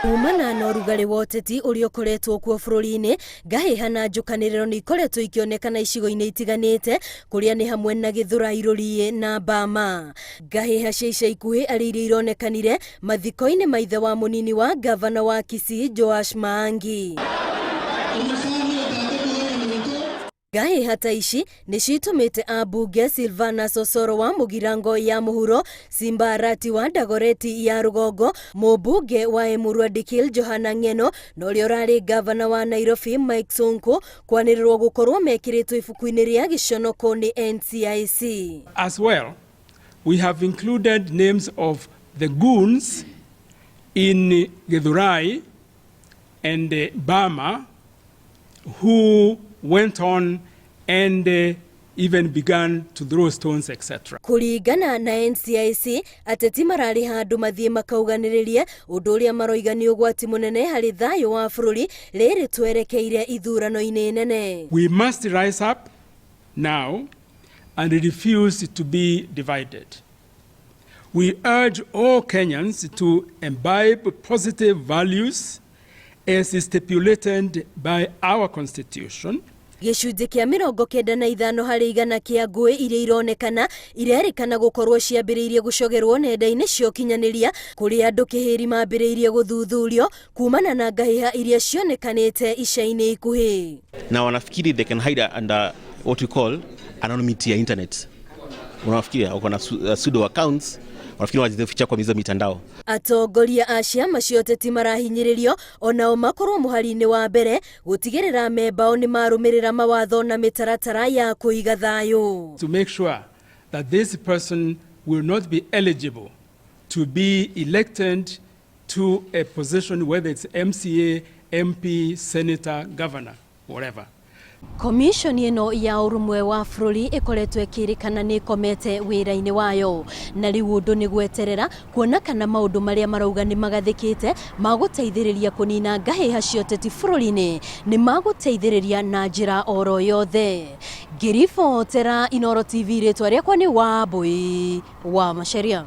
Umana na ũrugarĩ wa ũteti ũrĩa ũkoretwo kuo bũrũri-inĩ, ngahĩha na njũkanĩrĩro nĩ ikoretwo ikĩonekana icigo-inĩ itiganĩte kũrĩa nĩ hamwe na Gĩthũrai, Rũriĩ na Bama. Ngahĩha cia ica ikuhĩ arĩ iria ironekanire mathiko-inĩ ma ithe wa mũnini wa gavana wa Kisii Joash Maangi. Ngahĩha ta ici nĩ citumĩte ambunge Silvanus Osoro wa Mugirango ya Mũhuro, Simba Arati wa Dagoreti ya Rũgongo, mũmbunge wa Emurua Dikil Johana Ng'eno na ũrĩa ũrarĩ gavana wa Nairobi Mike Sonko kwanĩrĩrwo gũkorwo mekĩrĩtwo ibuku-inĩ rĩa gĩconoko nĩ NCIC. As well, we have included names of the goons in Githurai and Bama who went on and even began to throw stones, etc. Kuringana na NCIC, ateti marari handu mathie makauganĩrĩrie ũndũ ũrĩa maroiga nĩ ũgwati mũnene harĩ thayũ wa bũrũri rĩrĩ twerekeire ithurano-inĩ nene. We must rise up now and refuse to be divided. We urge all Kenyans to imbibe positive values as stipulated by our constitution. Gĩcunjĩ kĩa 95 harĩ 100 kĩa ngũĩ iria ironekana irerĩkana gũkorwo ciambĩrĩirie gũcogerwo nenda-inĩ cia ũkinyanĩria kũrĩa andũ kĩhĩri mambĩrĩirie gũthuthurio kumana na ngahĩha iria cionekanĩte ica-inĩ ikuhĩ. Na wanafikiri they can hide under what we call anonymity ya internet. Wanafikiri wako na pseudo accounts, wanafikiri wajificha kwa mizo mitandao. Atongoria a ciama cia ũteti marahinyĩrĩrio onao makorwo mũhari-inĩ wa mbere gũtigĩrĩra membao nĩ marũmĩrĩra mawatho na mĩtaratara ya kũiga thayũ. To make sure that this person will not be eligible to be elected to a position, whether it's MCA, MP, senator, governor, whatever. Komishoni ĩno ya ũrũmwe wa bũrũri ĩkoretwo ĩkĩrĩkana nĩ ikomete wĩra-inĩ wayo, na rĩu ũndũ nĩ gweterera kuona kana maũndũ marĩa marauga nĩ magathĩkĩte magũteithĩrĩria kũnina ngahĩha cia ũteti bũrũri-inĩ nĩ magũteithĩrĩria na njĩra oro yothe. Ngĩribotera Inooro TV, rĩtwa rĩakwa nĩ Wambui wa Macharia.